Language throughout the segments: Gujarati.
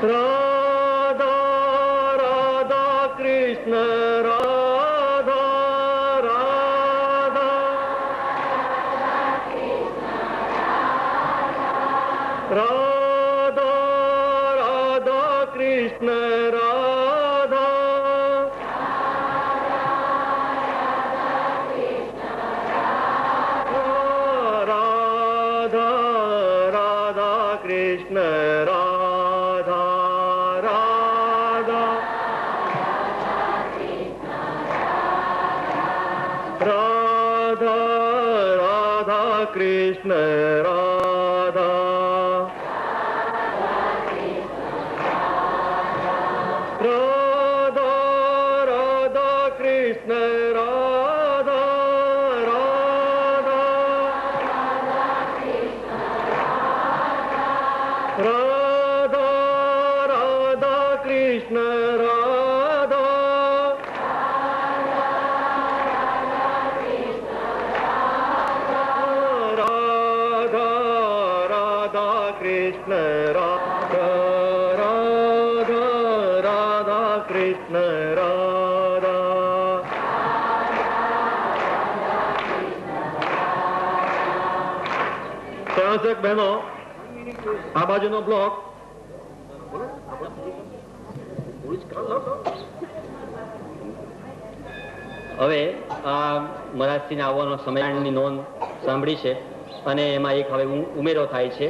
राधा राधा कृष्ण राधा राधा राधा राधा कृष्ण राधा राधा राधा कृष्ण राधा राधा राधा राधा कृष्ण राधा राधा राधा कृष्ण राधा राधा राधा राधा कृष्ण राधा राधा राधा कृष्ण राधा राधा राधा कृष्ण राधा સ્વયંસેવક બહેનો આ બાજુનો બ્લોક હવે આ મહારાજશ્રીને આવવાનો સમયાની નોંધ સાંભળી છે અને એમાં એક હવે ઉમેરો થાય છે.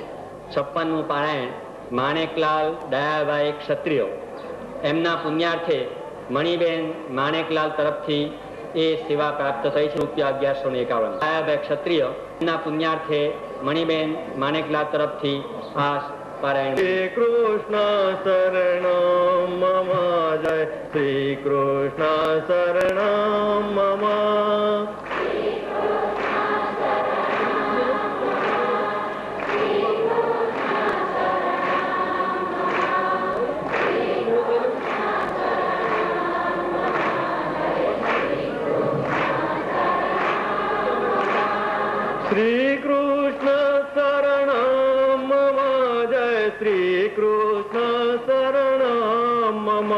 56મું પારાયણ માણેકલાલ દયાભાઈ ક્ષત્રિય એમના પુણ્યાર્થે મણિબેન માણેકલાલ તરફથી એ સેવા પ્રાપ્ત થઈ છે. ₹1151. દયાભાઈ ક્ષત્રિય એમના પુણ્યાર્થે મણિબેન માણેકલાલ તરફથી આ પારાયણ. શ્રી કૃષ્ણ શરણમ મમ જય શ્રી કૃષ્ણ શરણમ મમ શ્રી કૃષ્ણ શરણમ મમ જય શ્રી કૃષ્ણ શરણમ મમ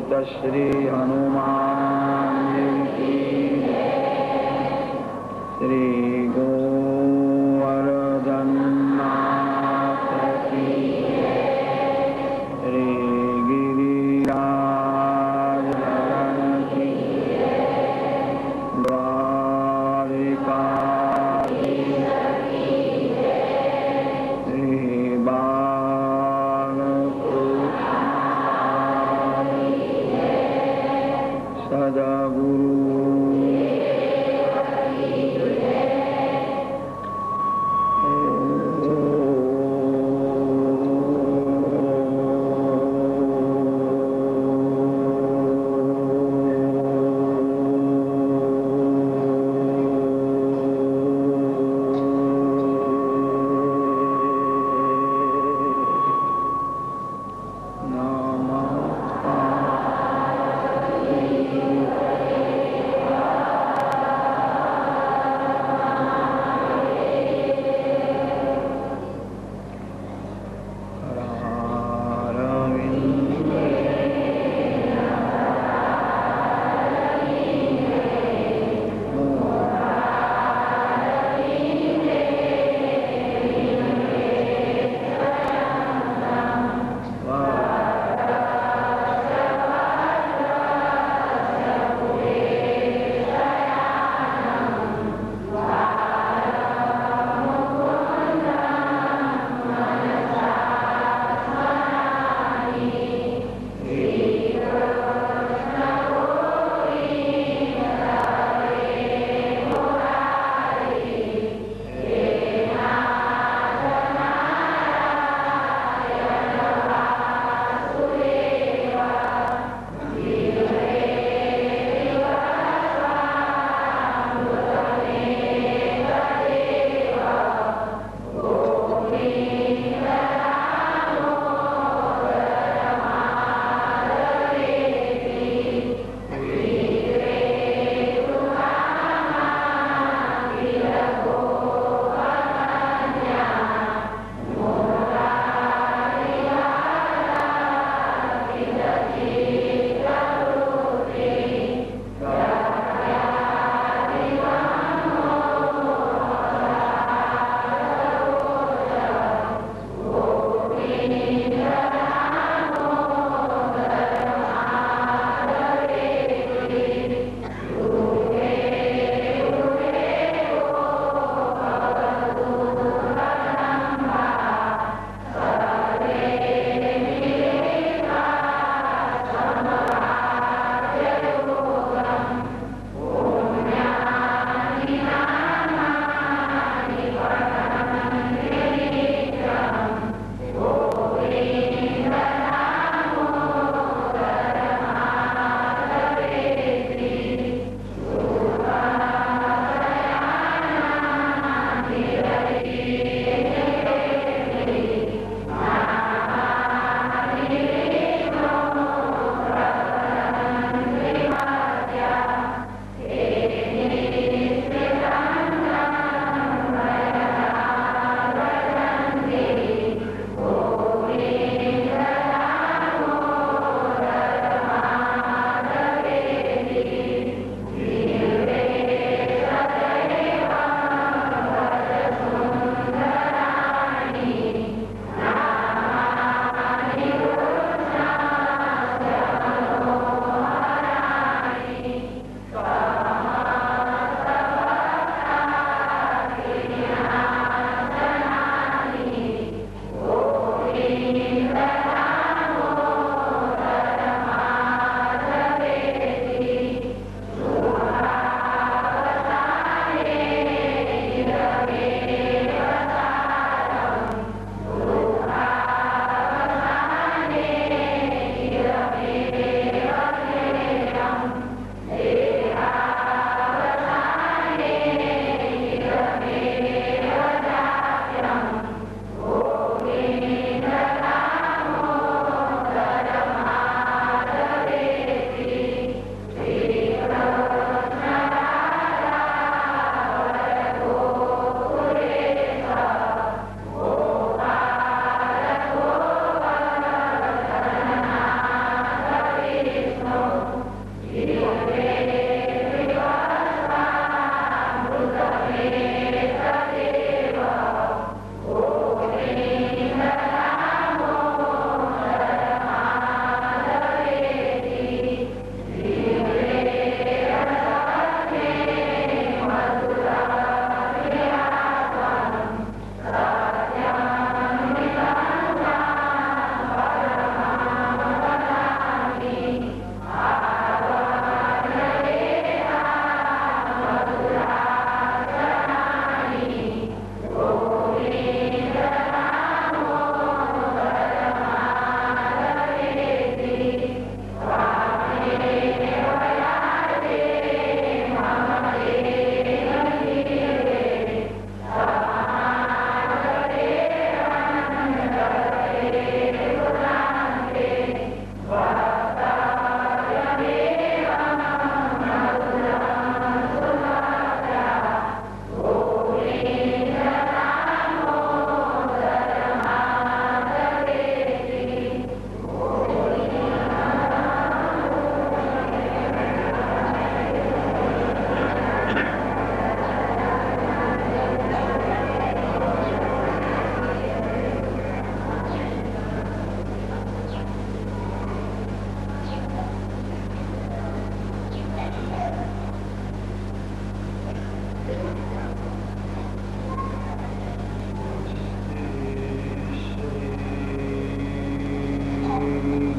श्री हनुमान जी की श्री गोवर्धननाथ की श्री गिरिराज धरण की द्वारिकाधीश श्री बालकृष्ण सद्गुरु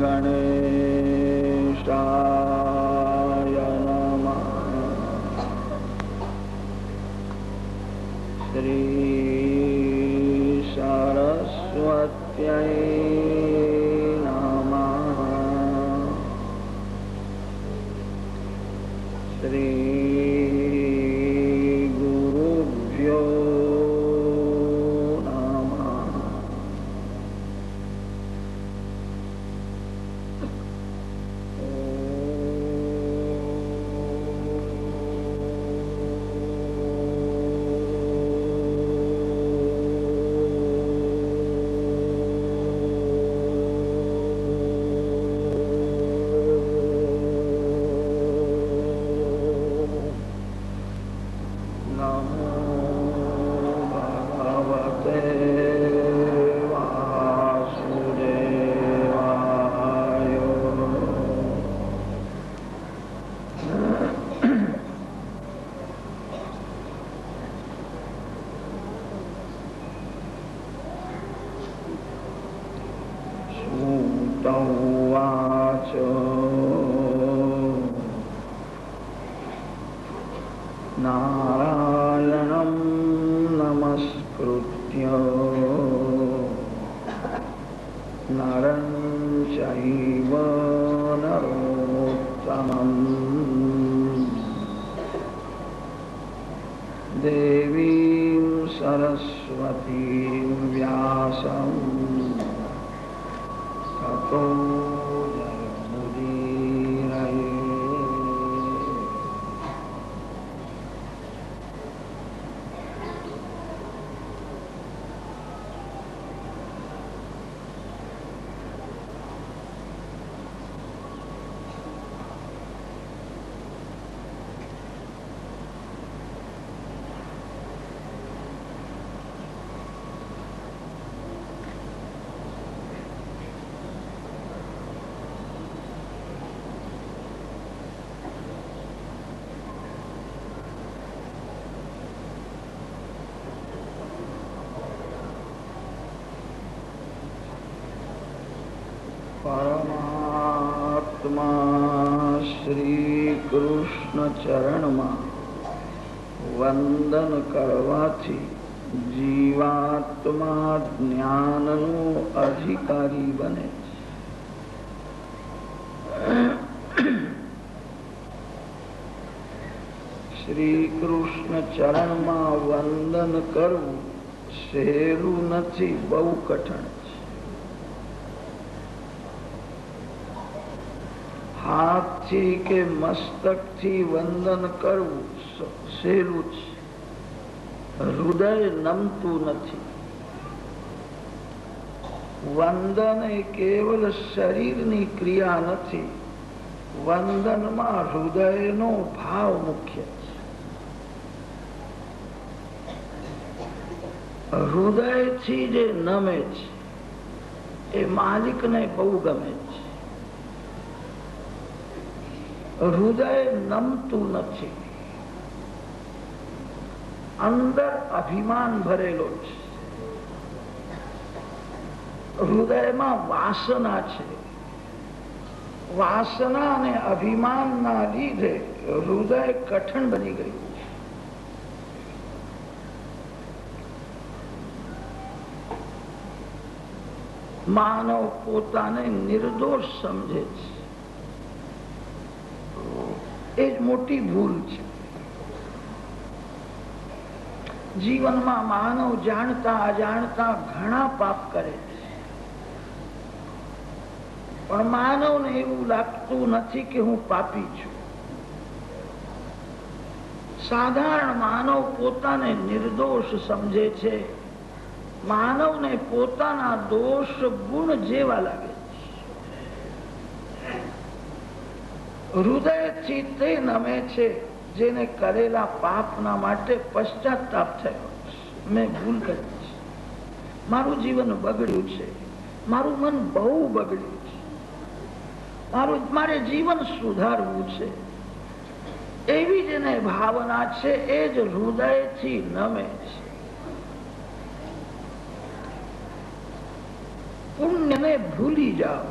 ગણેશાય નમઃ. શ્રી સરસ્વત્यै નમઃ. શ્રી ગુરુભ્યો ઉવાચ. નારાયણં નમસ્કૃત્ય નરં ચૈવ નરોત્તમં દેવીં સરસ્વતીં વ્યાસં તતો જયમુદીરયે. પરમાત્મા શ્રી કૃષ્ણ ચરણમાં વંદન કરવાથી જીવાત્મા જ્ઞાનનો અધિકારી બને છે. શ્રી કૃષ્ણ ચરણમાં વંદન કરવું સહેલું નથી, બહુ કઠણ. હાથથી કે મસ્તકથી વંદન કરવું સહેલું છે, હૃદય નમતું નથી. વંદન એ કેવલ શરીરની ક્રિયા નથી, વંદનમાં હૃદયનો ભાવ મુખ્ય છે. હૃદયથી જે નમે છે એ માલિકને બહુ ગમે છે. હૃદય નમતું નથી, અંદર અભિમાન ભરેલો છે. હૃદયમાં વાસના છે. વાસના અને અભિમાનના લીધે હૃદય કઠણ બની ગયું છે. માનવ પોતાને નિર્દોષ સમજે છે. એ જ મોટી ભૂલ છે. જીવનમાં માનવ જાણતા અજાણતા ઘણા પાપ કરે છે, પણ માનવને એવું લાગતું નથી કે હું પાપી છું. સાધારણ માનવ પોતાને નિર્દોષ સમજે છે. માનવને પોતાના દોષ ગુણ જેવા લાગે છે. હૃદયથી તે નમે છે જેને કરેલા પાપના માટે પશ્ચાતાપ થયો. મેં ભૂલ કરી છે, મારું જીવન બગડ્યું છે, મારું મન બહુ બગડ્યું છે, મારે જીવન સુધારવું છે. એવી જેને ભાવના છે એ જ હૃદયથી નમે છે. પુણ્યને ભૂલી જાઓ,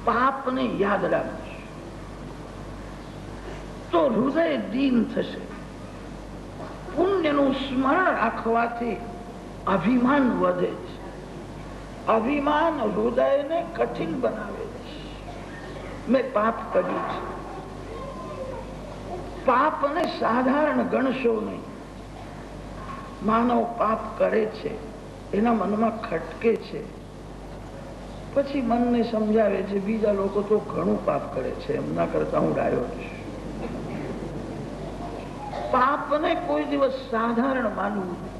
પાપને યાદ રાખીશ તો હૃદય દીન થશે. પુણ્યનું સ્મરણ રાખવાથી અભિમાન વધે છે. અભિમાન હૃદયને કઠિન બનાવે છે. મેં પાપ કર્યું છે. પાપને સાધારણ ગણશો નહીં. માનવ પાપ કરે છે, એના મનમાં ખટકે છે, પછી મનને સમજાવે છે બીજા લોકો તો ઘણું પાપ કરે છે, એમના કરતા હું ડાયો છું. પાપને કોઈ દિવસ સાધારણ માનવું નહીં.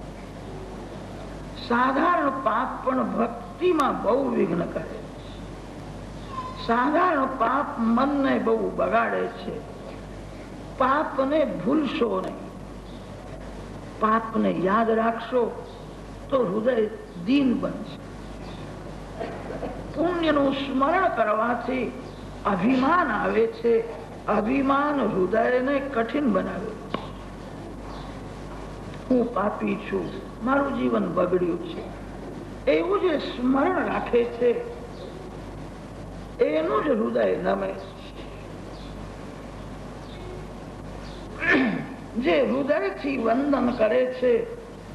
સાધારણ પાપ પણ ભક્તિમાં બહુ વિઘ્ન કરે છે. સાધારણ પાપ મનને બહુ બગાડે છે. પાપને ભૂલશો નહીં. પાપને યાદ રાખશો તો હૃદય દીન બનશે. પુણ્યનું સ્મરણ કરવાથી અભિમાન આવે છે. અભિમાન હૃદયને કઠિન બનાવે છે. હું પાપી છું, મારું જીવન બગડ્યું છે, એવું જે સ્મરણ રાખે છે એનું જ હૃદય નમે. જે હૃદયથી વંદન કરે છે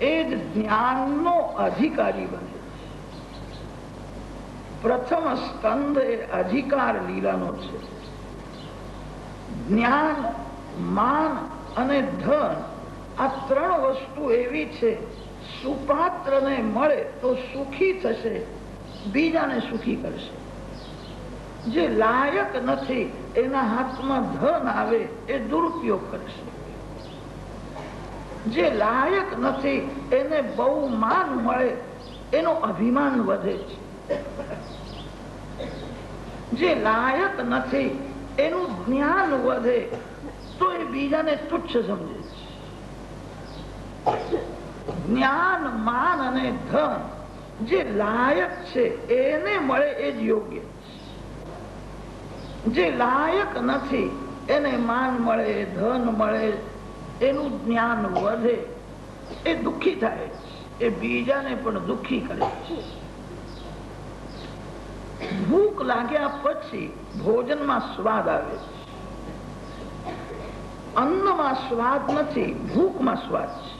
એ જ જ્ઞાનનો અધિકારી બને છે. પ્રથમ સ્કંદ એ અધિકાર લીલાનો છે. જ્ઞાન, માન અને ધન આ ત્રણ વસ્તુ એવી છે, સુપાત્રને મળે તો સુખી થશે, બીજાને સુખી કરશે. જે લાયક નથી એના હાથમાં ધન આવે એ દુરુપયોગ કરશે. જે લાયક નથી એને બહુ માન મળે એનો અભિમાન વધે છે. જે લાયક નથી એનું જ્ઞાન વધે તો એ બીજાને તુચ્છ સમજે છે. જ્ઞાન, માન અને ધન જે લાયક છે એને મળે એ જ યોગ્ય. જે લાયક નથી એને માન મળે, ધન મળે, એનું જ્ઞાન વધે એ દુઃખી થાય છે. એ બીજાને પણ દુઃખી કરે છે. ભૂખ લાગ્યા પછી ભોજનમાં સ્વાદ આવે છે. અન્નમાં સ્વાદ નથી, ભૂખમાં સ્વાદ છે.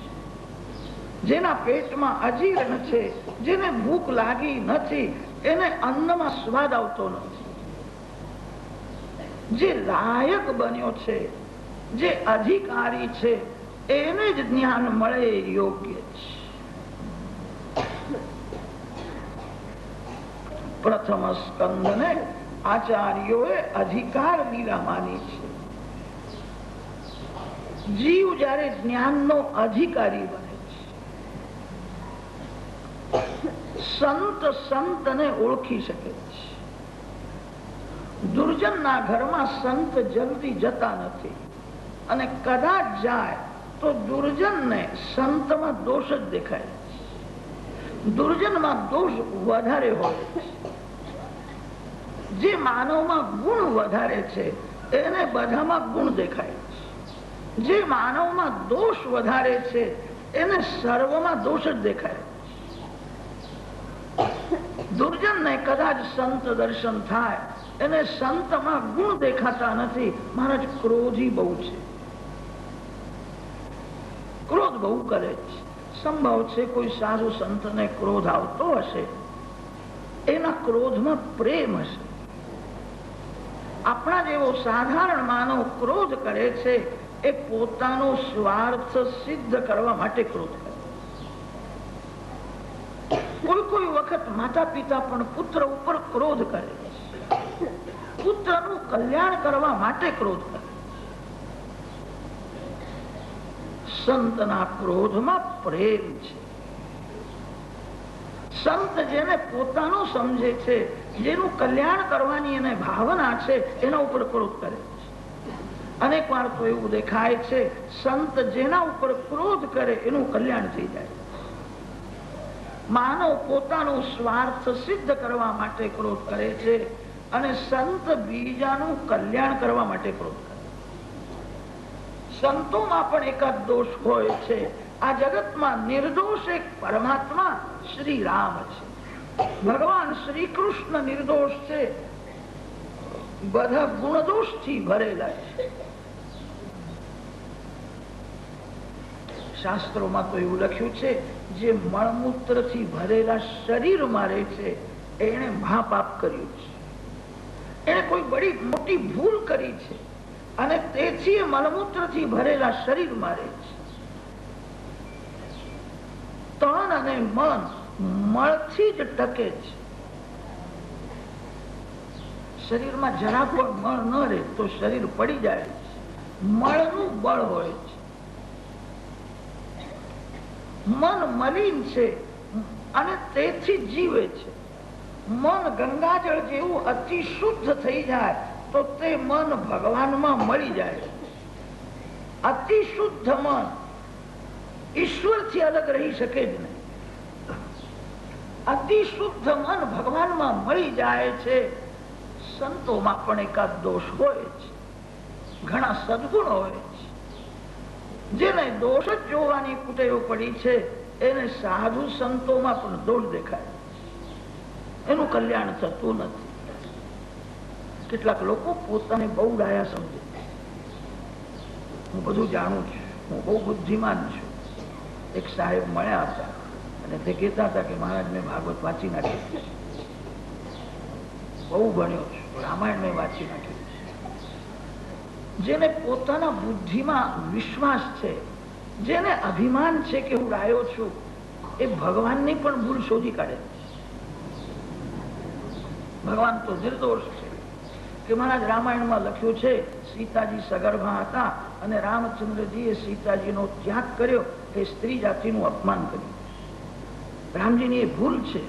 જેના પેટમાં અજીર્ણ છે, જેને ભૂખ લાગી નથી, એને અન્નમાં સ્વાદ આવતો નથી. જે લાયક બન્યો છે, જે અધિકારી છે, એને જ જ્ઞાન મળે યોગ્ય છે. પ્રથમ સ્કંદને આચાર્યોએ અધિકાર લીલા માની છે. જીવ જયારે જ્ઞાનનો અધિકારી બને છે, સંત સંતને ઓળખી શકે છે. દુર્જનના ઘરમાં સંત જલ્દી જતા નથી, અને કદાચ જાય તો દુર્જનને સંતમાં દોષ જ દેખાય. દુર્જનમાં દોષ વધારે હોય છે. જે માનવમાં ગુણ વધારે છે એને બધામાં ગુણ દેખાય છે. જે માનવમાં દોષ વધારે છે એને સર્વમાં દોષ જ દેખાય. દુર્જનને કદાચ સંત દર્શન થાય, એને સંતમાં ગુણ દેખાતા નથી. મહારાજ ક્રોધી બહુ છે, ક્રોધ બહુ કરે છે. સંભવ છે કોઈ સાધુ સંતને ક્રોધ આવતો હશે, એના ક્રોધમાં પ્રેમ હશે. આપણા જેવો સાધારણ માનવ ક્રોધ કરે છે એ પોતાનો સ્વાર્થ સિદ્ધ કરવા માટે ક્રોધ કરે. કોઈ કોઈ વખત માતા પિતા પણ પુત્ર ઉપર ક્રોધ કરે છે. પુત્રનું કલ્યાણ કરવા માટે ક્રોધ કરે. સંતના ક્રોધમાં પ્રેમ છે. સંત જેને પોતાનું સમજે છે, જેનું કલ્યાણ કરવાની એને ભાવના છે, એના ઉપર ક્રોધ કરે છે. અનેક વાર તો એવું દેખાય છે સંત જેના ઉપર ક્રોધ કરે એનું કલ્યાણ થઈ જાય. માનવ પોતાનું સ્વાર્થ સિદ્ધ કરવા માટે ક્રોધ કરે છે, અને સંત બીજાનું કલ્યાણ કરવા માટે ક્રોધ કરે. સંતોમાં પણ એકાદ દોષ હોય છે. આ જગતમાં નિર્દોષ એક પરમાત્મા શ્રી રામ છે. ભગવાન શ્રી કૃષ્ણ નિર્દોષ છે. બધા ગુણદોષથી ભરેલા છે. શાસ્ત્રોમાં તો એવું લખ્યું છે, જે મળમૂત્રથી ભરેલા શરીરમાં રહે છે એને મહાપાપ કર્યું છે, એને કોઈ બડી મોટી ભૂલ કરી છે અને તેથી એ મળમૂત્રથી ભરેલા શરીરમાં રહે છે. તન અને મન મળથી જ ટકે છે. શરીરમાં જરા પણ મળ ન રહે તો શરીર પડી જાય છે. મળનું બળ હોય છે. મન મલિન છે અને તેથી જીવે છે. મન ગંગાજળ જેવું અતિ શુદ્ધ થઈ જાય તો તે મન ભગવાનમાં મળી જાય. અતિ શુદ્ધ મન ઈશ્વરથી અલગ રહી શકે જ નહીં. અતિ શુદ્ધ મન ભગવાનમાં મળી જાય છે. સંતોમાં પણ એકાદ દોષ હોય છે, ઘણા સદગુણ હોય છે. જેને દોષ જ જોવાની કુટેવ પડી છે એને સાધુ સંતોમાં પણ દોષ દેખાય, એનું કલ્યાણ થતું નથી. કેટલાક લોકો પોતાને બહુ ડાયા સમજે. હું બધું જાણું છું, હું બહુ બુદ્ધિમાન છું. એક સાહેબ મળ્યા હતા અને તે કહેતા હતા કે મહારાજ મેં ભાગવત વાંચી નાખી, બહુ ભણ્યો છું, રામાયણ મેં વાંચી નાખ્યું. જેને પોતાના બુદ્ધિમાં વિશ્વાસ છે, જેને અભિમાન છે કે હું ડાયો છું, એ ભગવાનની પણ ભૂલ શોધી કાઢે. ભગવાન તો નિર્દોષ છે કે મહારાજ રામાયણમાં લખ્યું છે સીતાજી સગર્ભા હતા અને રામચંદ્રજીએ સીતાજીનો ત્યાગ કર્યો, એ સ્ત્રી જાતિનું અપમાન કર્યું. રામજીની એ ભૂલ છે.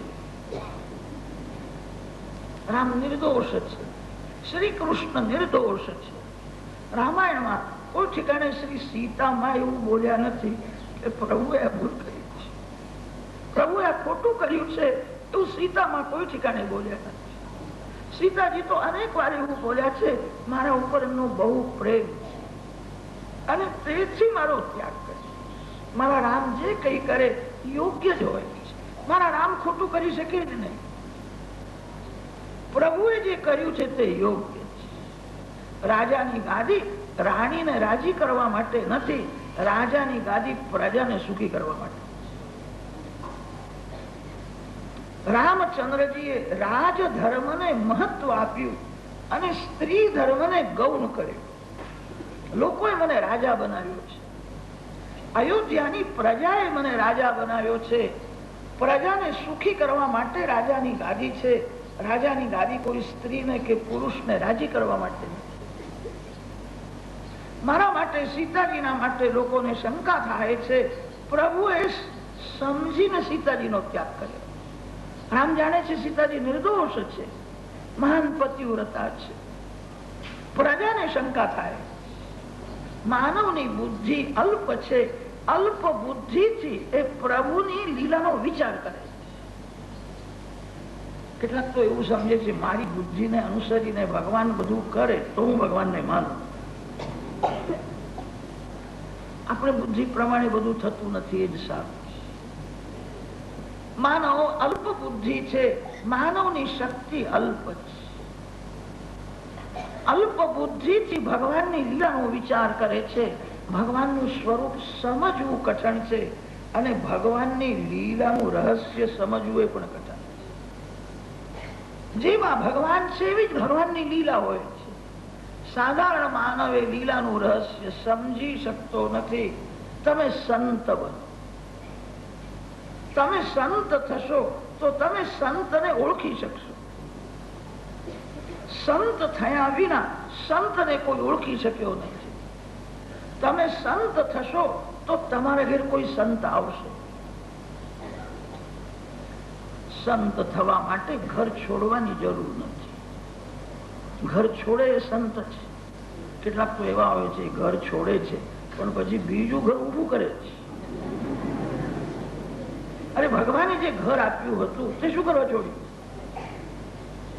રામ નિર્દોષ છે, શ્રી કૃષ્ણ નિર્દોષ છે. રામાયણમાં કોઈ ઠેકાણે શ્રી સીતામાં એવું બોલ્યા નથી કે પ્રભુએ ભૂલ કરી છે, પ્રભુએ ખોટું કર્યું છે, એવું સીતામાં કોઈ ઠેકાણે બોલ્યા નથી. સીતાજી તો અનેક વાર એવું બોલ્યા છે, મારા ઉપર એમનો બહુ પ્રેમ છે અને તેથી મારો ત્યાગ કરે. મારા રામ જે કઈ કરે યોગ્ય જ હોય છે. મારા રામ ખોટું કરી શકે જ નહીં. પ્રભુએ જે કર્યું છે તે યોગ્ય છે. રાજાની ગાદી રાણીને રાજી કરવા માટે નથી, રાજાની ગાદી પ્રજાને સુખી કરવા માટે. રામચંદ્રજીએ રાજ ધર્મને મહત્વ આપ્યું અને સ્ત્રી ધર્મને ગૌણ કર્યો. લોકોએ મને રાજા બનાવ્યો છે. અયોધ્યાની પ્રજાએ મને રાજા બનાવ્યો છે. પ્રજાને સુખી કરવા માટે રાજાની ગાદી છે. રાજાની ગાદી કોઈ સ્ત્રીને કે પુરુષને રાજી કરવા માટે નથી. મારા માટે, સીતાજીના માટે લોકોને શંકા થાય છે. પ્રભુએ સમજીને સીતાજીનો ત્યાગ કર્યો. રામ જાણે છે સીતાજી નિર્દોષ છે, મહાન પતિવ્રતા છે. પ્રજાને શંકા થાય. માનવની બુદ્ધિ અલ્પ છે. અલ્પ બુદ્ધિથી એ પ્રભુની લીલાનો વિચાર કરે. કેટલાક તો એવું સમજે છે મારી બુદ્ધિને અનુસરીને ભગવાન બધું કરે તો હું ભગવાનને માનું. આપણે બુદ્ધિ પ્રમાણે બધું થતું નથી, એ જ સારું. માનવ અલ્પ બુદ્ધિ છે. માનવની શક્તિ અલ્પ છે. અલ્પ બુદ્ધિથી ભગવાનની લીલાનો વિચાર કરે છે. ભગવાનનું સ્વરૂપ સમજવું કઠણ છે અને ભગવાનની લીલાનું રહસ્ય સમજવું એ પણ કઠણ. જેમાં ભગવાન છે એવી જ ભગવાનની લીલા હોય છે. સાધારણ માનવ એ લીલાનું રહસ્ય સમજી શકતો નથી. તમે સંત બનો. તમે સંત થશો તો તમે સંતને ઓળખી શકશો. સંત થયા વિના સંતને કોઈ ઓળખી શક્યો નથી. તમે સંત થશો તો તમારા ઘેર કોઈ સંત આવશે. સંત થવા માટે ઘર છોડવાની જરૂર નથી. ઘર છોડે એ સંત છે. કેટલાક તો એવા આવે છે ઘર છોડે છે પણ પછી બીજું ઘર ઊભું કરે છે. અરે ભગવાને જે ઘર આપ્યું હતું તે શું કરવા છોડ્યું?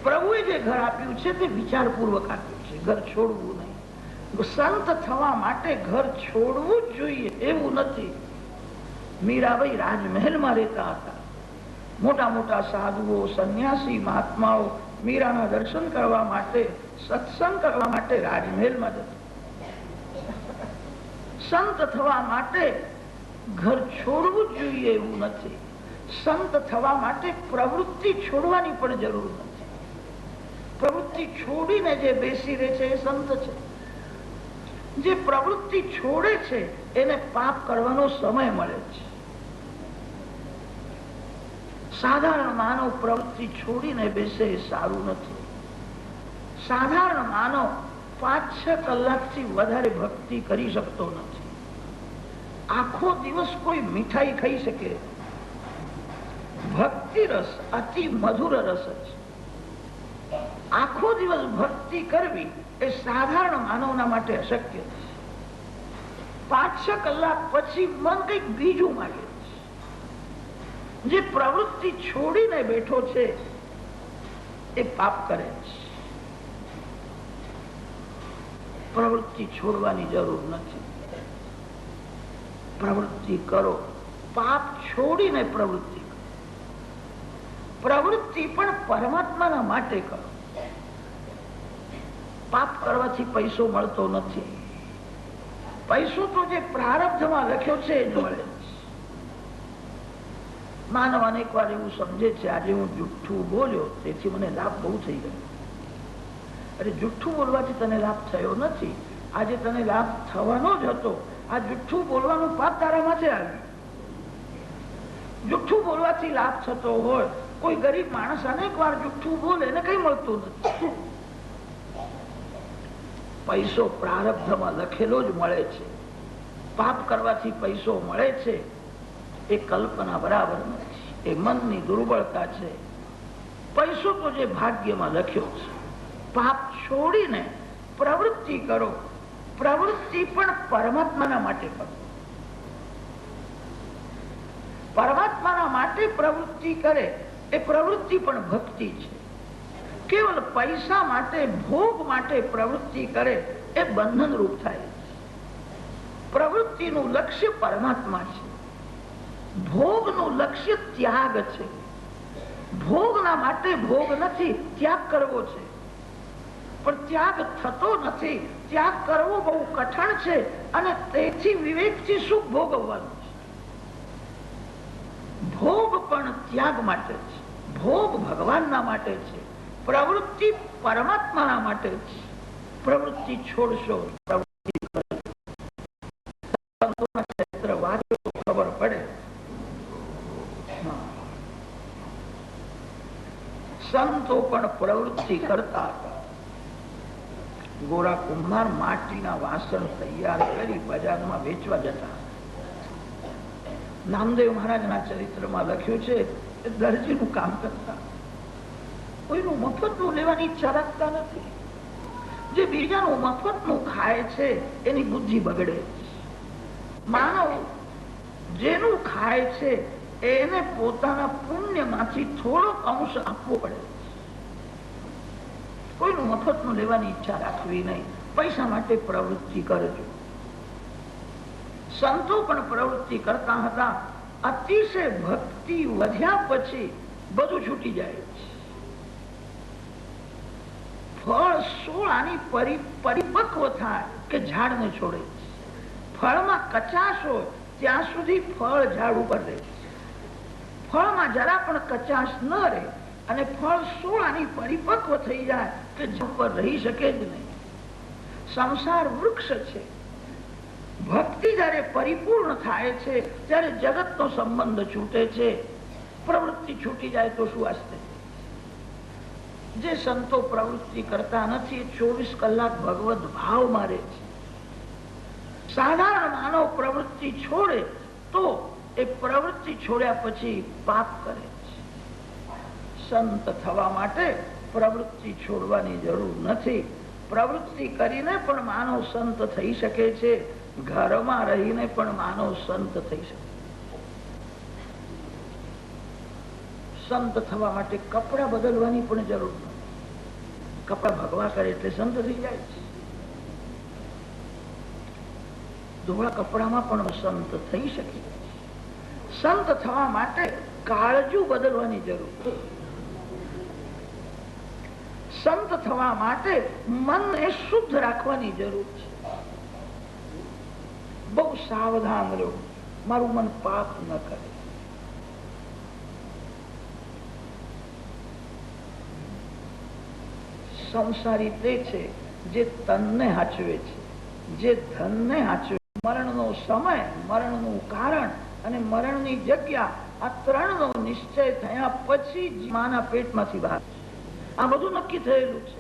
પ્રભુએ જે ઘર આપ્યું છે તે વિચારપૂર્વક આપ્યું છે. ઘર છોડવું નહીં. સંત થવા માટે ઘર છોડવું જ જોઈએ એવું નથી. મીરાબાઈ રાજમહેલમાં રહેતા હતા. મોટા મોટા સાધુઓ, સંન્યાસી, મહાત્માઓ મીરાના દર્શન કરવા માટે, સત્સંગ કરવા માટે રાજમહેલમાં જતો. સંત થવા માટે ઘર છોડવું જ જોઈએ એવું નથી. સંત થવા માટે પ્રવૃત્તિ છોડવાની પણ જરૂર નથી. પ્રવૃત્તિ છોડીને જે બેસી રહે છે એ સંત છે. જે પ્રવૃત્તિ છોડે છે એને પાપ કરવાનો સમય મળે છે. સાધારણ માનવ પ્રવૃત્તિ છોડીને બેસે એ સારું નથી. સાધારણ માનવ 5-6 કલાકથી વધારે ભક્તિ કરી શકતો નથી. આખો દિવસ કોઈ મીઠાઈ ખાઈ શકે? ભક્તિ રસ અતિ મધુર રસ છે. આખો દિવસ ભક્તિ કરવી એ સાધારણ માનવના માટે અશક્ય છે. 5-6 કલાક પછી મન કંઈક બીજું માંગે છે. જે પ્રવૃત્તિ છોડીને બેઠો છે એ પાપ કરે છે. પ્રવૃત્તિ છોડવાની જરૂર નથી. પ્રવૃત્તિ કરો, પાપ છોડીને પ્રવૃત્તિ કરો. પ્રવૃત્તિ પણ પરમાત્માના માટે કરો. પાપ કરવાથી પૈસો મળતો નથી. પૈસો તો જે પ્રારબ્ધમાં લખ્યો છે એ જ મળે છે. માનવ અનેક વાર એવું સમજે છે આજે હું જુઠ્ઠું બોલ્યો તેથી મને લાભ બહુ થઈ ગયો. અરે જુઠ્ઠું બોલવાથી તને લાભ થયો નથી. આજે તને લાભ થવાનો જ હતો. આ જુઠ્ઠું બોલવાનું પાપ તારા માથે આવ્યું. જુઠ્ઠું બોલવાથી લાભ થતો હોય, કોઈ ગરીબ માણસ અનેક વાર જુઠ્ઠું બોલે એને કઈ મળતું નથી. પૈસો પ્રારબ્ધમાં લખેલો જ મળે છે. પાપ કરવાથી પૈસો મળે છે એ કલ્પના બરાબર નથી. એ મનની દુર્બળતા છે. પૈસો તો જે ભાગ્યમાં લખ્યો છે. પાપ છોડીને પ્રવૃત્તિ કરો. પ્રવૃત્તિ પણ પરમાત્માના માટે કરો. પરમાત્માના માટે પ્રવૃત્તિ કરે એ પ્રવૃત્તિ પણ ભક્તિ છે. કેવલ પૈસા માટે, ભોગ માટે પ્રવૃત્તિ કરે એ બંધન રૂપ થાય. પ્રવૃત્તિનું લક્ષ્ય પરમાત્મા છે. ભોગનું લક્ષ્ય ત્યાગ છે. ભોગના માટે ભોગ નથી, ત્યાગ કરવો છે. પણ ત્યાગ થતો નથી. ત્યાગ કરવો બહુ કઠણ છે અને તેથી વિવેકથી સુખ ભોગવવાનું છે. ભોગ પણ ત્યાગ માટે છે. ભોગ ભગવાનના માટે છે. પ્રવૃત્તિ પરમાત્માના માટે છે. પ્રવૃત્તિ છોડશો, પ્રવૃત્તિ ખબર પડે. સંતો પણ પ્રવૃત્તિ કરતા હતા. ગોરા કુંભાર માટીના વાસણ તૈયાર કરી બજારમાં વેચવા જતા. નામદેવ મહારાજના ચરિત્રમાં લખ્યું છે કે દરજીનું કામ કરતા. કોઈનું મફતનું લેવાની ઈચ્છા રાખતા નથી. જે બીજાનું મફતનું ખાય છે એની બુદ્ધિ બગડે. માનવ જેનું ખાય છે એને પોતાના પુણ્યમાંથી થોડો અંશ આપવો પડે. કોઈનું મફતનું લેવાની ઈચ્છા રાખવી નહીં. પૈસા માટે પ્રવૃત્તિ કરજો. સંતો પણ પ્રવૃત્તિ કરતા હતા. અતિશય ભક્તિ વધ્યા પછી બધું છૂટી જાય છે. ફળ 16 પરિપક્વ થાય કે ઝાડને છોડે છે. ફળમાં કચાશ હોય ત્યાં સુધી ફળ ઝાડ ઉપર રહે છે. ફળમાં જરા પણ કચાશ ન રહે અને ફળ 16 પરિપક્વ થઈ જાય કે ઝાડ પર રહી શકે જ નહીં. સંસાર વૃક્ષ છે. ભક્તિ જયારે પરિપૂર્ણ થાય છે ત્યારે જગતનો સંબંધ છૂટે છે. પ્રવૃત્તિ છૂટી જાય તો શું વાસ્તે? જે સંતો પ્રવૃત્તિ કરતા નથી 24 કલાક ભગવત ભાવ મારે છે. સાધારણ માનવ પ્રવૃત્તિ છોડે તો એ પ્રવૃત્તિ છોડ્યા પછી પાપ કરે છે. સંત થવા માટે પ્રવૃત્તિ છોડવાની જરૂર નથી. પ્રવૃત્તિ કરીને પણ માનવ સંત થઈ શકે છે. ઘરમાં રહીને પણ માનવ સંત થઈ શકે. સંત થવા માટે કપડા બદલવાની પણ જરૂર નથી. કપડા ભગવા કરે એટલે સંત થઈ જાય છે. ધોળા કપડામાં પણ સંત થઈ શકે. સંત થવા માટે કાળજું બદલવાની જરૂર. સંત થવા માટે મનને શુદ્ધ રાખવાની જરૂર છે. બહુ સાવધાન રહો, મારું મન પાપ ન કરે. સંસારી તે છે જે તનને હાચવે છે, જે ધનને હાચવે. મરણનો સમય, મરણનું કારણ અને મરણની જગ્યા, આ ત્રણનો નિશ્ચય થયા પછી માના પેટમાંથી બહાર, આ બધું નક્કી થયેલું છે.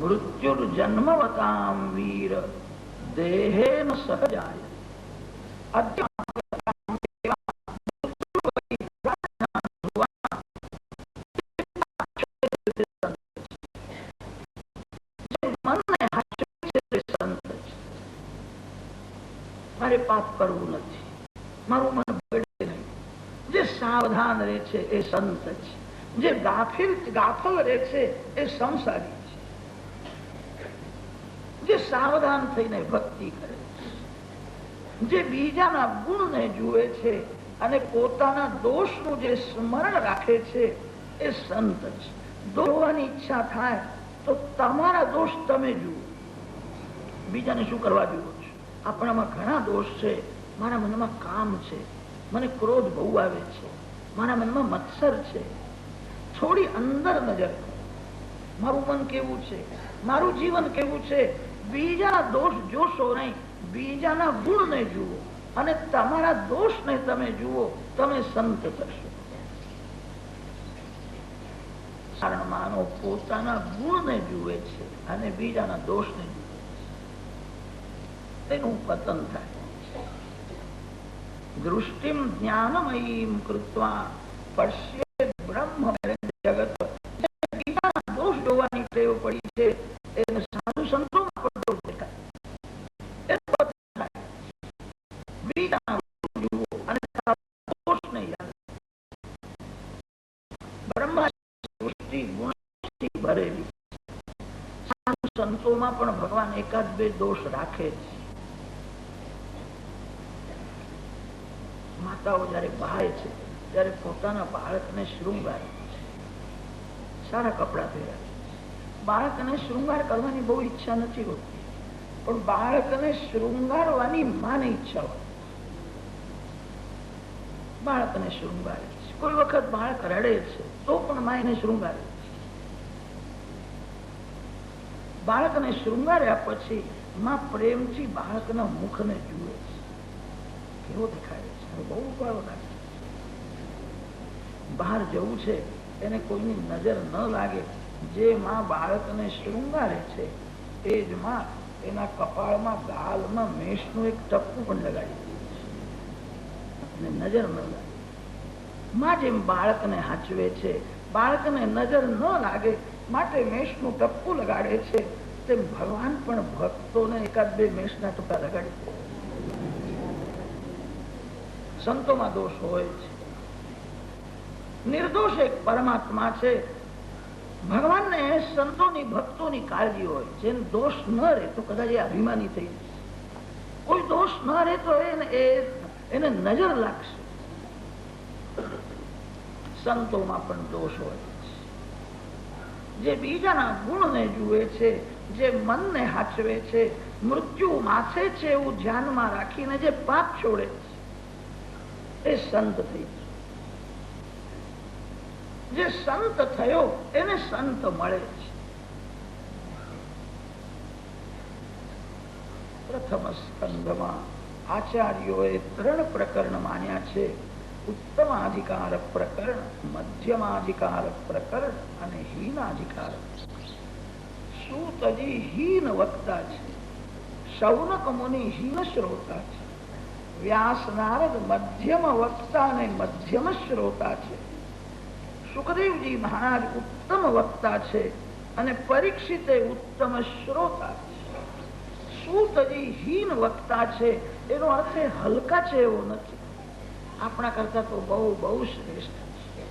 મૃત્યુર જન્મવતામ વીર દેહેન સહજાય મારે પાપ કરવું નથી, મારું મન બગડે નહીં. જે સાવધાન રહે છે એ સંત છે. જે ગાફલ રહે છે એ સંસારી છે. જે સાવધાન થઈને ભક્તિ કરે છે, જે બીજાના ગુણને જુએ છે અને પોતાના દોષનું જે સ્મરણ રાખે છે એ સંત છે. જોવાની ઈચ્છા થાય તો તમારા દોષ તમે જુઓ, બીજાને શું કરવા જુઓ છો? આપણામાં ઘણા દોષ છે. મારા મનમાં કામ છે, મને ક્રોધ બહુ આવે છે, મારા મનમાં મત્સર છે. થોડી અંદર નજર કરો, મારું મન કેવું છે, મારું જીવન કેવું છે. બીજાના દોષ જોશો નહીં, બીજાના ગુણને જુઓ અને તમારા દોષને તમે જુઓ, તમે સંત થશો. કારણ માનવ પોતાના ગુણને જુએ છે અને બીજાના દોષને જુએ છે, તેનું પતન થાય. દૃષ્ટિમ જ્ઞાનમયીમ કૃત્વા પશ્યેત બ્રહ્મ જગત. બીજાના દોષ જોવાની ટેવ પડી છે, એને સાધુ સંતોમાં પણ દોષ દેખાય. એ પતન થાય. બીજાના જુઓ અને દોષને યાદ. બ્રહ્મ દૃષ્ટિ ગુણથી ભરેલી. સાધુ સંતોમાં પણ ભગવાન એકાદ બે દોષ રાખે છે. માતાઓ જયારે બહાય છે ત્યારે પોતાના બાળકને શૃંગારે, સારા કપડા પહેરે. બાળકને શૃંગાર કરવાની બહુ ઈચ્છા નથી હોતી, પણ બાળકને શૃંગારવાની માને ઈચ્છા હોય. બાળકને શૃંગારે છે. કોઈ વખત બાળક રડે છે તો પણ મા એને શૃંગારે છે. બાળકને શૃંગાર્યા પછી માં પ્રેમથી બાળકના મુખને જુએ છે, કેવો દેખાય છે. બહુ ઉપાડો લાગે. બહાર જવું છે એને કોઈની નજર ન લાગે, જે માં બાળકને શૃંગારે છે એ જ માં એના કપાળમાં ગાલમાં મેષનું એક ટપકું પણ લગાડી દે, નજર ન લાગે. માં જેમ બાળકને હાચવે છે, બાળકને નજર ન લાગે માટે મેષનું ટપકું લગાડે છે, તેમ ભગવાન પણ ભક્તોને એકાદ બે મેષના ટપકા લગાડી દે. સંતોમાં દોષ હોય છે. નિર્દોષ એક પરમાત્મા છે. ભગવાનને સંતોની ભક્તોની કાળજી હોય. જેને દોષ ન રહે તો કદાચ એ અભિમાની થઈ જશે. કોઈ દોષ ન રહે તો એને નજર લાગશે. સંતોમાં પણ દોષ હોય છે. જે બીજાના ગુણને જુએ છે, જે મનને હાચવે છે, મૃત્યુ માથે છે એવું ધ્યાનમાં રાખીને જે પાપ છોડે છે એ સંત થઈ. જે સંત થયો એને સંત મળે છે. પ્રથમ સ્કંધમાં આચાર્યોએ 3 પ્રકરણ માન્યા છે. ઉત્તમાધિકાર પ્રકરણ, મધ્યમાધિકાર પ્રકરણ અને હીનાધિકાર. સૂતજી હીન વક્તા છે, શૌનક મુનિ હીન શ્રોતા છે, વ્યાસ નારદ મધ્યમ વક્તા અને મધ્યમ શ્રોતા છે, સુખદેવજી મહારાજ ઉત્તમ વક્તા છે અને પરીક્ષિતે ઉત્તમ શ્રોતા છે. સૂતજી હીન વક્તા છે એનો અર્થ હલકા છે એવો નથી, આપણા કરતા તો બહુ બહુ શ્રેષ્ઠ છે.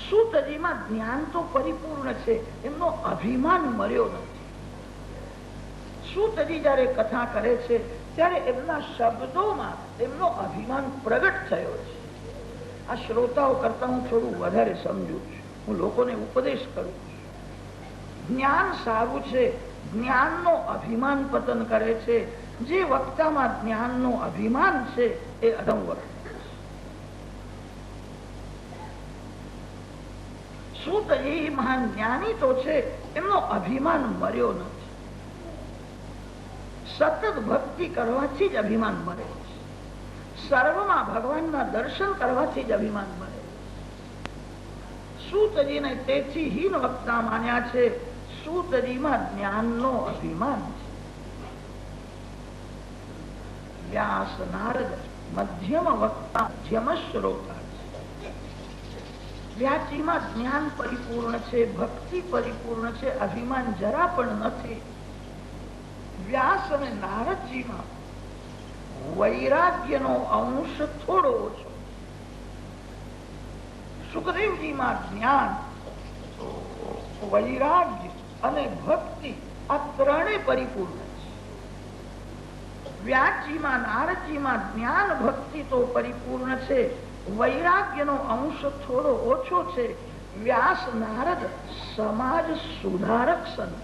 સૂતજીમાં જ્ઞાન તો પરિપૂર્ણ છે, એમનો અભિમાન મર્યો નથી. સૂતજી જયારે કથા કરે છે ત્યારે એમના શબ્દોમાં એમનો અભિમાન પ્રગટ થયો છે. આ શ્રોતાઓ કરતા હું થોડું વધારે સમજુ છું. હું લોકોને ઉપદેશ કરું છું. જ્ઞાન સારું છે, જ્ઞાનનો અભિમાન પતન કરે છે. જે વક્તામાં જ્ઞાનનો અભિમાન છે એ અધમ વક્તા. સૂત એ મહાન જ્ઞાની તો છે, એમનો અભિમાન મર્યો નથી. સતત ભક્તિ કરવાથી જ અભિમાન મરે છે. સર્વમાં ભગવાનના દર્શન કરવાથી જ અભિમાન મરે. સૂતજીને તેથી હીન વક્તા માન્યા છે. સૂતજીમાં જ્ઞાનનો અભિમાન છે. વ્યાસ નારદ મધ્યમ વક્તા મધ્યમ શ્રોતા છે. વ્યાસજીમાં જ્ઞાન પરિપૂર્ણ છે, ભક્તિ પરિપૂર્ણ છે, અભિમાન જરા પણ નથી. વ્યાસ અને નારદજીમાં વૈરાગ્યનો અંશ થોડો ઓછો. સુખદેવજીમાં જ્ઞાન, વૈરાગ્ય અને ભક્તિ આ ત્રણે પરિપૂર્ણ છે. વ્યાસજીમાં નારદજીમાં જ્ઞાન ભક્તિ તો પરિપૂર્ણ છે, વૈરાગ્યનો અંશ થોડો ઓછો છે. વ્યાસ નારદ સમાજ સુધારક સંત.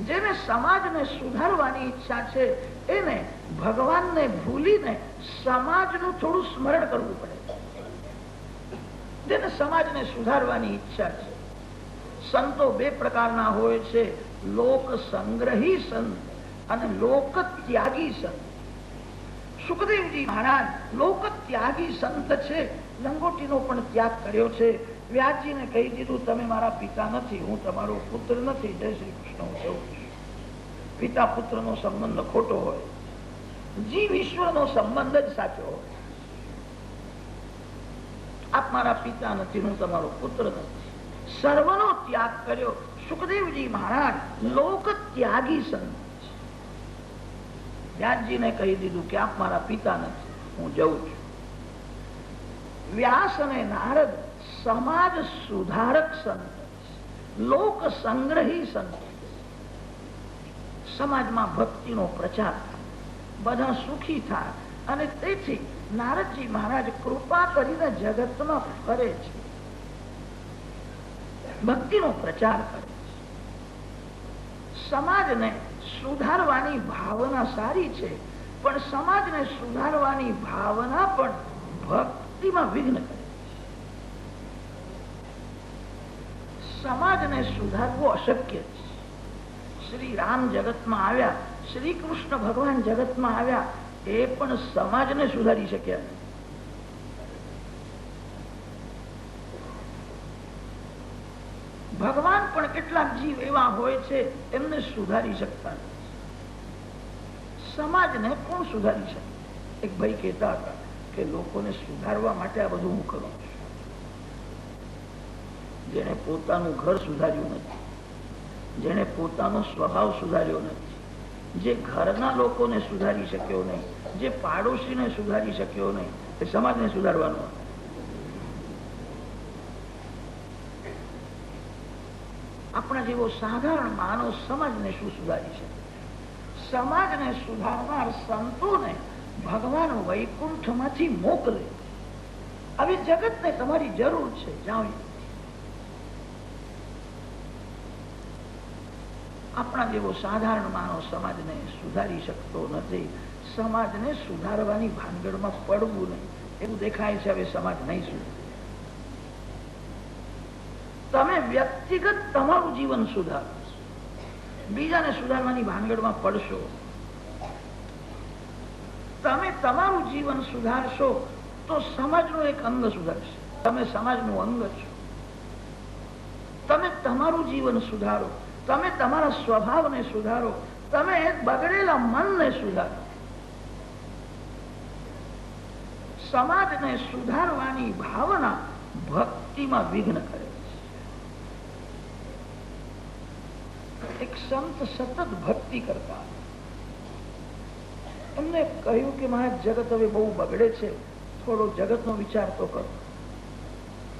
જેને સમાજને સુધારવાની ઈચ્છા છે એને ભગવાનને ભૂલીને સમાજનું થોડું સ્મરણ કરવું પડે. જેને સમાજને સુધારવાની ઈચ્છા છે. સંતો બે પ્રકારના હોય છે, લોક સંગ્રહી સંત અને લોક ત્યાગી સંત. સુખદેવજી મહારાજ લોક ત્યાગી સંત છે. લંગોટીનો પણ ત્યાગ કર્યો છે. વ્યાસજીને કહી દીધું તમે મારા પિતા નથી, હું તમારો પુત્ર નથી. જય શ્રી કૃષ્ણ. હું કહું છું પિતા પુત્રનો સંબંધ ખોટો હોય, જીવ ઈશ્વરનો સંબંધ જ સાચો હોય. આપ મારા પિતા નથી, હું તમારો પુત્ર નથી. સર્વનો ત્યાગ કર્યો. સુખદેવજી મહારાજ લોક ત્યાગી સંત. વ્યાસજીને કહી દીધું કે આપ મારા પિતા નથી, હું જઉં છું. વ્યાસ અને નારદ સમાજ સુધારક સંત, લોક સંગ્રહી સંત. સમાજમાં ભક્તિનો પ્રચાર થાય, બધા સુખી થાય, અને તેથી નારદજી મહારાજ કૃપા કરીને જગતમાં ફરે છે, ભક્તિનો પ્રચાર કરે છે. સમાજને સુધારવાની ભાવના સારી છે, પણ સમાજને સુધારવાની ભાવના પણ ભક્તિમાં વિઘ્ન કરે. સમાજને સુધારવું અશક્ય છે. શ્રી રામ જગતમાં આવ્યા, શ્રી કૃષ્ણ ભગવાન જગતમાં આવ્યા, એ પણ સમાજને સુધારી શક્યા નહીં. ભગવાન પણ કેટલાક જીવ એવા હોય છે એમને સુધારી શકતા નથી. સમાજને કોણ સુધારી શકે? એક ભાઈ કહેતા હતા કે લોકોને સુધારવા માટે આ બધું હું કરું છું. જેને પોતાનું ઘર સુધાર્યું નથી, જેને પોતાનો સ્વભાવ સુધાર્યો નથી, જે ઘરના લોકોને સુધારી શક્યો નહીં, જે પાડોશીને સુધારી શક્યો નહીં, એ સમાજને સુધારવાનો. આપણા જેવો સાધારણ માનવ સમાજને શું સુધારી શકે? સમાજને સુધારનાર સંતોને ભગવાન વૈકુંઠમાંથી મોકલે. આવી જગતને તમારી જરૂર છે, જાઓ. આપણા જેવો સાધારણ માનવ સમાજને સુધારી શકતો નથી. સમાજને સુધારવાની ભાનગડમાં પડવું નહીં. એવું દેખાય છે હવે સમાજ નહીં સુધરે. તમે વ્યક્તિગત તમારું જીવન સુધારો, બીજાને સુધારવાની ભાનગડમાં પડશો. તમે તમારું જીવન સુધારશો તો સમાજનું એક અંગ સુધારશે. તમે સમાજનું અંગ છો. તમે તમારું જીવન સુધારો, તમે તમારા સ્વભાવને સુધારો, તમે બગડેલા મનને સુધારો. સમાજને સુધારવાની ભાવના ભક્તિમાં વિઘ્ન કરે. એક સંત સતત ભક્તિ કરતા, એમને કહ્યું કે મારા જગત હવે બહુ બગડે છે, થોડો જગતનો વિચાર તો કરો,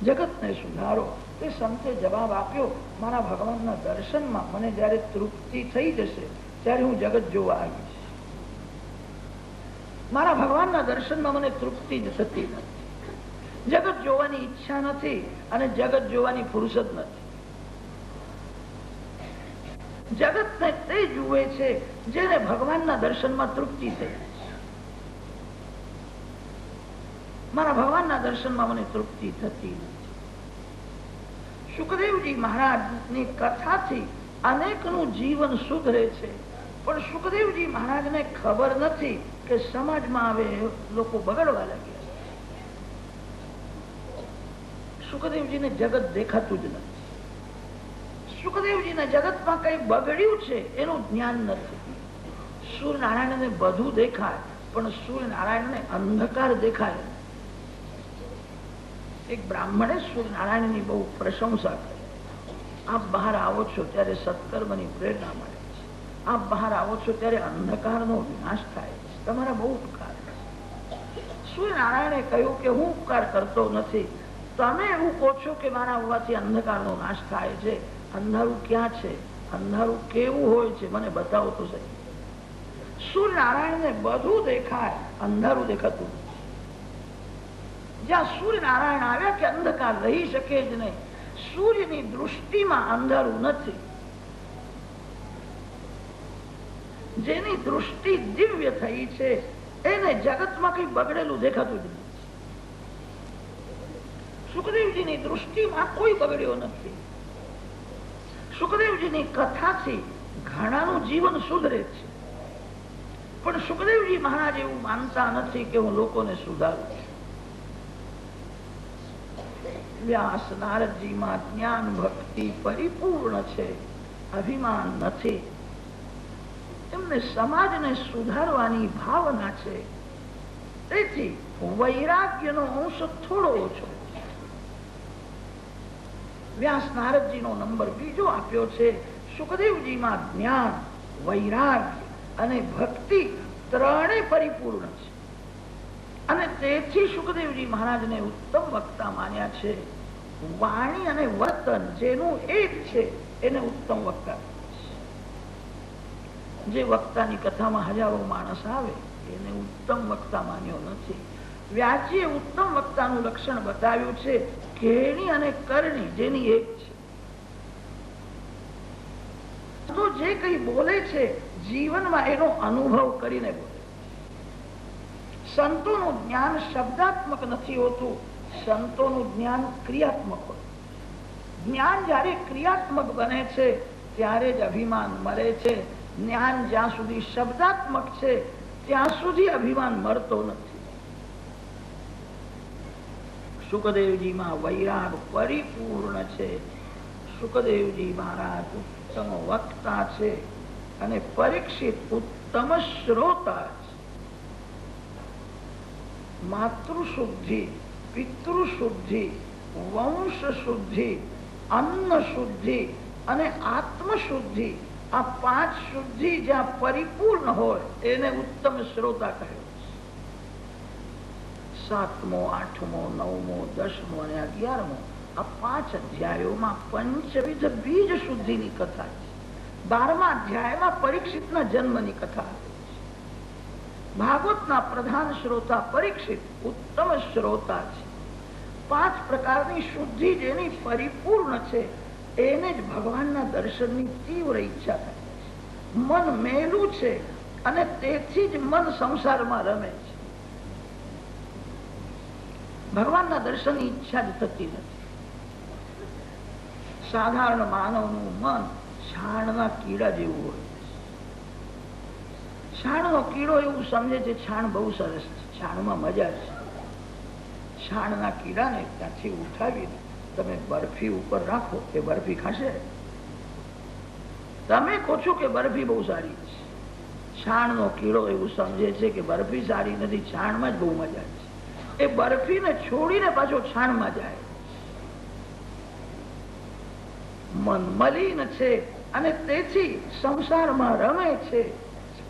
જગતને સુધારો. તે સંતે જવાબ આપ્યો, મારા ભગવાનના દર્શનમાં મને જયારે તૃપ્તિ થઈ જશે ત્યારે હું જગત જોવા આવીશ. મારા ભગવાનના દર્શનમાં મને તૃપ્તિ જ થતી નથી. જગત જોવાની ઈચ્છા નથી અને જગત જોવાની ફુરસદ નથી. જગતને તે જુએ છે જેને ભગવાનના દર્શનમાં તૃપ્તિ થઈ. મારા ભગવાનના દર્શનમાં મને તૃપ્તિ થતી નથી. સુખદેવજી મહારાજની કથાથી અનેકનું જીવન સુધરે છે, પણ સુખદેવજી મહારાજને ખબર નથી કે સમાજમાં હવે લોકો બગડવા લાગ્યા. સુખદેવજીને જગત દેખાતું જ નથી. સુખદેવજીને જગતમાં કઈ બગડ્યું છે એનું જ્ઞાન નથી. સૂર્યનારાયણને બધું દેખાય, પણ સૂર્યનારાયણને અંધકાર દેખાય. એક બ્રાહ્મણે સૂર્યનારાયણની બહુ પ્રશંસા કરી. આપ બહાર આવો છો ત્યારે સત્કર્મની પ્રેરણા મળે છે. આપ બહાર આવો છો ત્યારે અંધકારનો વિનાશ થાય છે. તમારા બહુ ઉપકાર. સૂર્યનારાયણે કહ્યું કે હું ઉપકાર કરતો નથી, તમે એવું કહો છો કે મારા હોવાથી અંધકારનો નાશ થાય છે. અંધારું ક્યાં છે? અંધારું કેવું હોય છે? મને બતાવો તો સહી. સૂર્યનારાયણને બધું દેખાય, અંધારું દેખાતું નથી. જ્યાં સૂર્યનારાયણ આવ્યા કે અંધકાર રહી શકે જ નહીં. સૂર્યની દૃષ્ટિમાં અંધારું નથી. જેની દૃષ્ટિ દિવ્ય થઈ છે એને જગતમાં કઈ બગડેલું દેખાતું જ નથી. સુખદેવજીની દૃષ્ટિમાં કોઈ બગડ્યો નથી. સુખદેવજીની કથાથી ઘણાનું જીવન સુધરે છે, પણ સુખદેવજી મહારાજ એવું માનતા નથી કે હું લોકોને સુધારું છું. વ્યાસ નારદજીમાં જ્ઞાન ભક્તિ પરિપૂર્ણ છે, અભિમાન નથી. એમને સમાજને સુધારવાની ભાવના છે, તેથી વૈરાગ્યનો અંશ થોડો ઓછો. વ્યાસ નારદજીનો નંબર બીજો આપ્યો છે. સુખદેવજીમાં જ્ઞાન, વૈરાગ્ય અને ભક્તિ ત્રણે પરિપૂર્ણ છે, અને તેથી સુખદેવજી મહારાજને ઉત્તમ વક્તા માન્યા છે. વાણી અને વર્તન જેનું એક છે એને ઉત્તમ વક્તા. જે વક્તાની કથામાં હજારો માણસ આવે એને ઉત્તમ વક્તા માન્યો નથી. વ્યાસજીએ ઉત્તમ વક્તાનું લક્ષણ બતાવ્યું છે, કેણી અને કરણી જેની એક છે. તો જે કઈ બોલે છે જીવનમાં એનો અનુભવ કરીને બોલે. સંતોનું જ્ઞાન શબ્દાત્મક નથી હોતું, સંતોનું જ્ઞાન ક્રિયાત્મક હોય. જ્ઞાન જયારે ક્રિયાત્મક બને છે ત્યારે જ અભિમાન મળે છે. જ્ઞાન જ્યાં સુધી શબ્દાત્મક છે ત્યાં સુધી અભિમાન મળતો નથી. સુખદેવજીમાં વૈરાગ પરિપૂર્ણ છે. સુખદેવજી મહારાજ ઉત્તમ વક્તા છે અને પરીક્ષિત ઉત્તમ શ્રોતા છે. માતૃશુદ્ધિ, પિતૃશુદ્ધિ, વંશ શુદ્ધિ, અન્ન શુદ્ધિ અને આત્મશુદ્ધિ, આ 5 શુદ્ધિ જ્યાં પરિપૂર્ણ હોય એને ઉત્તમ શ્રોતા કહ્યું. 7મો, 8મો, 9મો, 10મો અને 11મો આ 5 અધ્યાયોમાં પંચવિધ બીજ શુદ્ધિની કથા છે. 12મા અધ્યાયમાં પરીક્ષિતના જન્મની કથા છે. ભાગવતના પ્રધાન શ્રોતા પરીક્ષિત ઉત્તમ શ્રોતા છે. 5 પ્રકારની શુદ્ધિ જેની પરિપૂર્ણ છે એને જ ભગવાનના દર્શનની તીવ્ર ઈચ્છા થાય છે. મન મેલું છે અને તેથી જ મન સંસારમાં રમે છે. ભગવાનના દર્શનની ઈચ્છા જ થતી નથી. સાધારણ માનવનું મન છાણના કીડા જેવું હોય. છાણનો કીડો એવું સમજે છે છાણ બહુ સરસ છે, છાણમાં મજા છે. છાણના કીડાને ત્યાંથી ઉઠાવીને તમે બરફી ઉપર રાખો, એ બરફી ખાશે. તમે કહો છો કે બરફી બહુ સારી છે. છાણનો કીડો એવું સમજે છે કે બરફી સારી નથી, છાણમાં જ બહુ મજા છે. એ બરફીને છોડીને પાછો છાણમાં જાય. મન મલિન છે અને તેથી સંસારમાં રમે છે.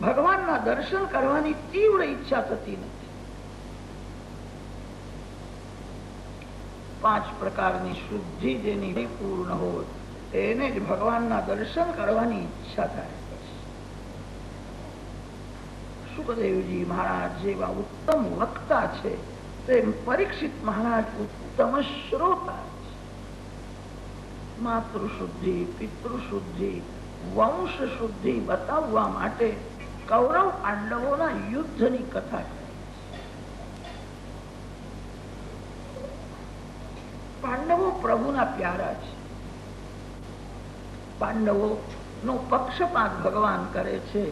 ભગવાનના દર્શન કરવાની તીવ્ર ઈચ્છા થતી નથી. 5 પ્રકારની શુદ્ધિ જેની પરિપૂર્ણ હોય એને જ ભગવાનના દર્શન કરવાની ઈચ્છા થાય. સુખદેવજી મહારાજ જેવા ઉત્તમ વક્તા છે તેમ પરીક્ષિત મહારાજ ઉત્તમ શ્રોતા છે. માતૃ શુદ્ધિ, પિતૃ શુદ્ધિ, વંશ શુદ્ધિ બતાવવા માટે કૌરવ પાંડવોના યુદ્ધની કથા કહે છે. પાંડવો પ્રભુના પ્યારા છે. પાંડવો નો પક્ષપાત ભગવાન કરે છે.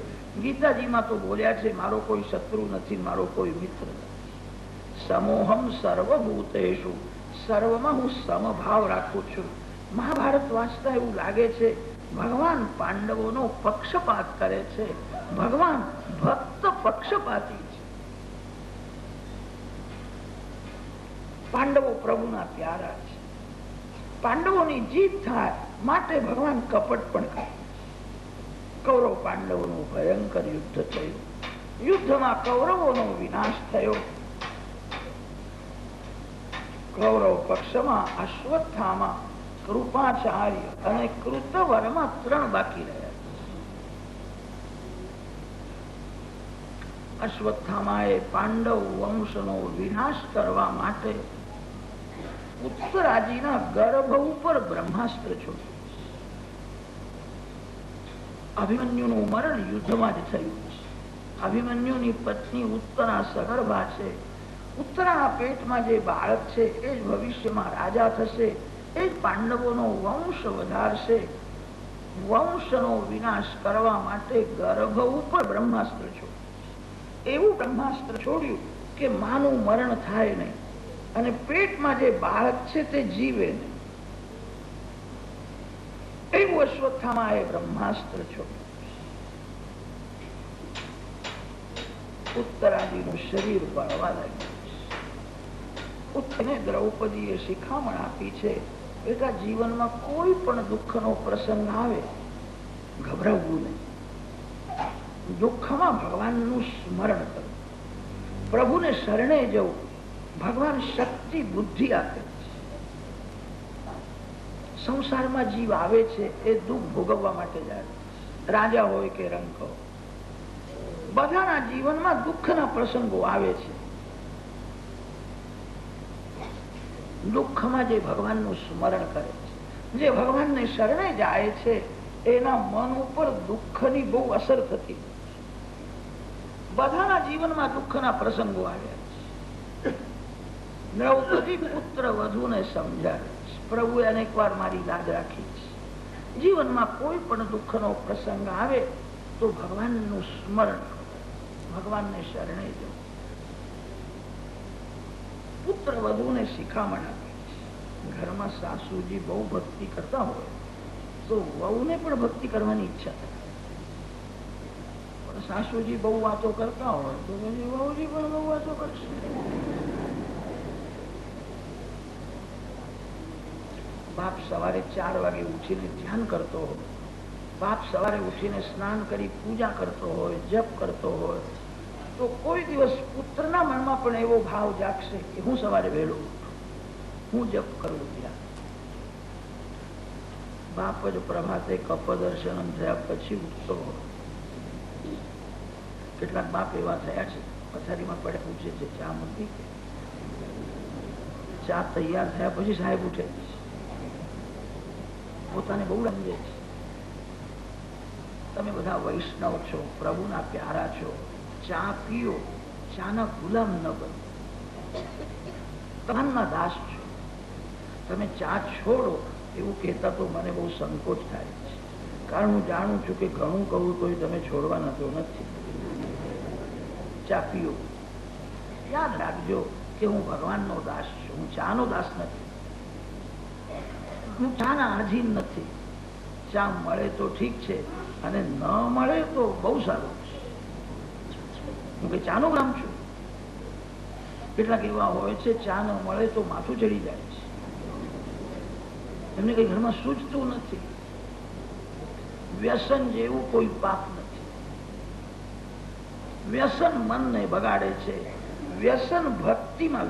ગીતાજીમાં તો બોલ્યા છે, મારો કોઈ શત્રુ નથી, મારો કોઈ મિત્ર નથી. સમોહમ સર્વભૂતેષુ, સર્વમાં હું સમભાવ રાખું છું. મહાભારત વાંચતા એવું લાગે છે ભગવાન પાંડવોનો પક્ષપાત કરે છે. ભગવાન ભક્ત પક્ષપાતી છે. પાંડવો પ્રભુના પ્યારા છે. પાંડવોની જીત થાય માટે ભગવાન કપટ પણ કરે. કૌરવ પાંડવોનું ભયંકર યુદ્ધ થયું. યુદ્ધમાં કૌરવોનો વિનાશ થયો. કૌરવ પક્ષમાં અશ્વત્થામા, કૃપાચાર્ય અને કૃતવર્મા 3 બાકી રહ્યા. અશ્વત્થામાએ પાંડવ વંશનો વિનાશ કરવા માટે ઉત્તરાજીના ગર્ભ ઉપર બ્રહ્માસ્ત્ર છોડ્યું. અભિમન્યુનું મરણ યુદ્ધમાં જ થયું છે. અભિમન્યુની પત્ની ઉત્તરા સગર્ભા છે. ઉત્તરાના પેટમાં જે બાળક છે એ જ ભવિષ્યમાં રાજા થશે, એ જ પાંડવોનો વંશ વધારશે. વંશનો વિનાશ કરવા માટે ગર્ભ ઉપર બ્રહ્માસ્ત્ર છોડ્યું. એવું બ્રહ્માસ્ત્ર છોડ્યું કે માનું મરણ થાય નહીં અને પેટમાં જે બાળક છે તે જીવે નહીં. એવું અશ્વત્થામાએ બ્રહ્માસ્ત્ર છોડ્યું. ઉત્તરાજીનું શરીર બળવા લાગ્યું. ઉત્તરને દ્રૌપદીએ શિખામણ આપી છે, બેટા જીવનમાં કોઈ પણ દુઃખનો પ્રસંગ આવે ગભરાવવું નહીં. દુઃખમાં ભગવાનનું સ્મરણ કરવું, પ્રભુને શરણે જવું. ભગવાન શક્તિ બુદ્ધિ આપે છે. સંસારમાં જીવ આવે છે એ દુઃખ ભોગવવા માટે જ આવે. રાજા હોય કે રંક હોય, બધાના જીવનમાં દુઃખના પ્રસંગો આવે છે. દુઃખમાં જે ભગવાનનું સ્મરણ કરે છે, જે ભગવાનને શરણે જાય છે, એના મન ઉપર દુઃખની બહુ અસર થતી. બધાના જીવનમાં દુઃખના પ્રસંગો આવ્યા છે. દ્રૌપદી પુત્ર વધુને સમજાવે છે. પ્રભુએ અનેક વાર મારી યાદ રાખી છે. જીવનમાં કોઈ પણ દુઃખનો પ્રસંગ આવે તો ભગવાનનું સ્મરણ કરો, ભગવાનને શરણે જવું. પુત્ર વધુને શિખામણ આપે છે. ઘરમાં સાસુજી બહુ ભક્તિ કરતા હોય તો વહુને પણ ભક્તિ કરવાની ઈચ્છા થાય. પણ સાસુજી બહુ વાતો કરતા હોય તો પછી વહુજી પણ બહુ વાતો કરશે. બાપ સવારે 4 વાગે ઉઠીને ધ્યાન કરતો હોય, બાપ સવારે ઉઠીને સ્નાન કરી પૂજા કરતો હોય, જપ કરતો હોય, તો કોઈ દિવસ પુત્રના મનમાં પણ એવો ભાવ જાગશે કે હું સવારે વહેલો ઉઠું, હું જપ કરું ત્યાં. બાપ જ પ્રભાતે કપદર્શન થયા પછી ઉઠતો હોય. કેટલાક બાપ એવા થયા છે, પથારીમાં પડે પૂછે છે ચા મૂકી, ચા તૈયાર થયા પછી સાહેબ ઉઠે છે. પોતાને બહુ સમજે છે. તમે બધા વૈષ્ણવ છો, પ્રભુના પ્યારા છો, ચા પીઓ, ચાના ગુલામ ન બનો. તમારા દાસ છો. તમે ચા છોડો એવું કહેતા તો મને બહુ સંકોચ થાય છે, કારણ હું જાણું છું કે ઘણું કહું તો તમે છોડવાના તો નથી. ચા પીઓ. યાદ રાખજો કે હું ભગવાનનો દાસ છું, હું ચાનો દાસ નથી. હું ચાના આધીન નથી. ચા મળે તો ઠીક છે અને ન મળે તો બહુ સારું છે. હું કે ચાનો ગ્રામ છું. કેટલાક એવા હોય છે ચા ન મળે તો માથું ચડી જાય છે, એમને કઈ ઘરમાં સૂઝતું નથી. વ્યસન જેવું કોઈ પાપ નથી. વ્યસન મનને બગાડે છે. વ્યસન ભક્તિમાં